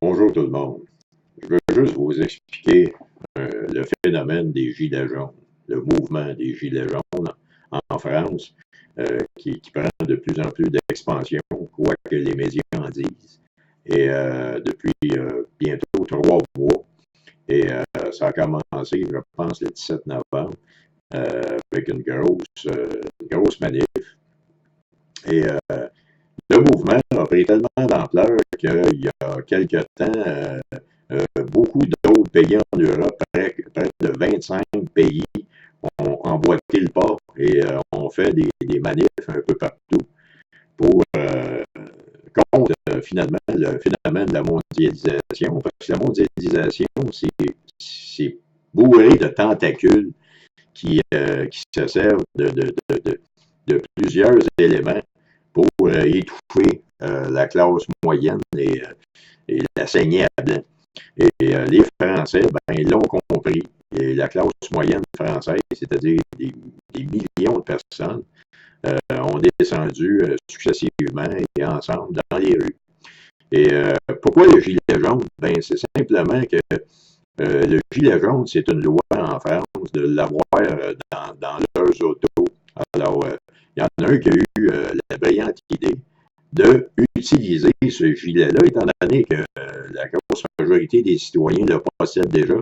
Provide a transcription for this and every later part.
Bonjour tout le monde. Je veux juste vous expliquer le phénomène des Gilets jaunes, le mouvement des Gilets jaunes en France, qui prend de plus en plus d'expansion, quoi que les médias en disent. Et depuis bientôt 3 mois, et ça a commencé, je pense, le 17 novembre, avec une grosse manif. Et le mouvement a pris tellement d'ampleur qu'il y a quelque temps, beaucoup d'autres pays en Europe, près de 25 pays, ont emboîté le pas et ont fait des manifs un peu partout pour contre finalement le phénomène de la mondialisation. Parce que la mondialisation, c'est bourré de tentacules qui se servent de plusieurs éléments pour étouffer la classe moyenne et la saigner à blanc. Et les Français, ben, ils l'ont compris. Et la classe moyenne française, c'est-à-dire des millions de personnes, ont descendu successivement et ensemble dans les rues. Et pourquoi le gilet jaune? Ben, c'est simplement que le gilet jaune, c'est une loi en France de l'avoir dans leurs autos. Alors, il y en a un qui a eu la brillante idée d'utiliser ce gilet-là, étant donné que la grosse majorité des citoyens le possèdent déjà,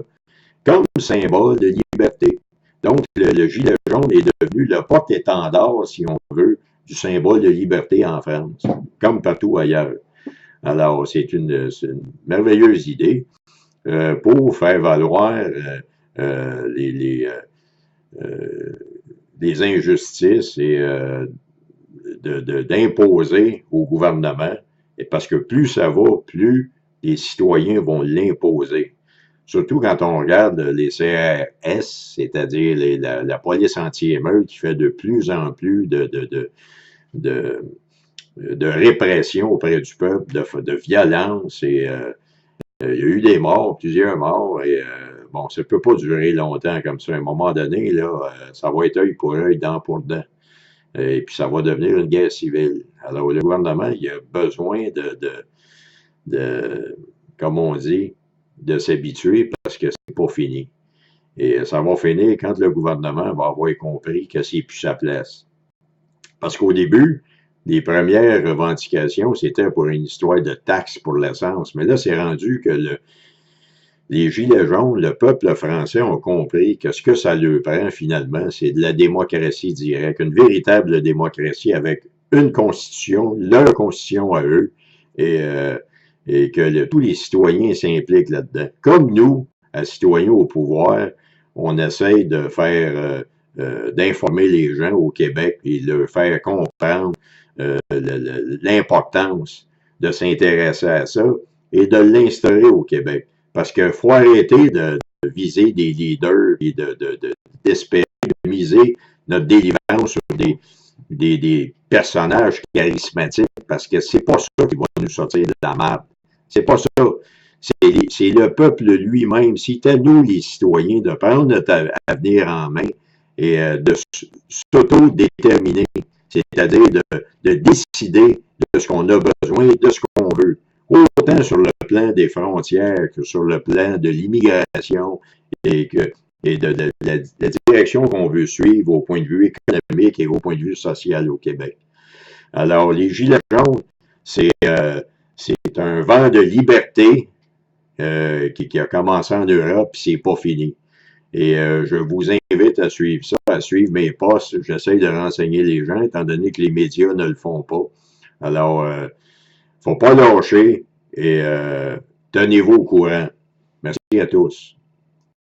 comme symbole de liberté. Donc, le gilet jaune est devenu le porte-étendard, si on veut, du symbole de liberté en France, comme partout ailleurs. Alors, c'est une merveilleuse idée pour faire valoir les injustices et d'imposer au gouvernement, et parce que plus ça va, plus les citoyens vont l'imposer. Surtout quand on regarde les CRS, c'est-à-dire la police anti-émeute qui fait de plus en plus de répression auprès du peuple, de violence, et il y a eu des morts, plusieurs morts, et bon, ça ne peut pas durer longtemps comme ça. À un moment donné, là, ça va être œil pour œil, dent pour dent. Et puis ça va devenir une guerre civile. Alors le gouvernement, il a besoin comme on dit, de s'habituer parce que c'est pas fini. Et ça va finir quand le gouvernement va avoir compris que c'est plus sa place. Parce qu'au début, les premières revendications, c'était pour une histoire de taxes pour l'essence. Mais là, c'est rendu que les Gilets jaunes, le peuple français ont compris que ce que ça leur prend finalement, c'est de la démocratie directe, une véritable démocratie avec une constitution, leur constitution à eux, et que tous les citoyens s'impliquent là-dedans. Comme nous, citoyens au pouvoir, on essaye de faire, d'informer les gens au Québec et de leur faire comprendre l'importance de s'intéresser à ça et de l'instaurer au Québec. Parce qu'il faut arrêter de viser des leaders et d'espérer de miser notre délivrance sur des personnages charismatiques, parce que c'est pas ça qui va nous sortir de la merde. C'est pas ça. C'est le peuple lui-même. C'était nous, les citoyens, de prendre notre avenir en main et de s'auto-déterminer, c'est-à-dire de décider de ce qu'on a besoin et de ce qu'on veut. Autant sur le plan des frontières que sur le plan de l'immigration et de la direction qu'on veut suivre au point de vue économique et au point de vue social au Québec. Alors, les Gilets jaunes, c'est un vent de liberté qui a commencé en Europe, puis c'est pas fini. Et je vous invite à suivre ça, à suivre mes posts. J'essaie de renseigner les gens, étant donné que les médias ne le font pas. Alors, faut pas lâcher et tenez-vous au courant. Merci à tous.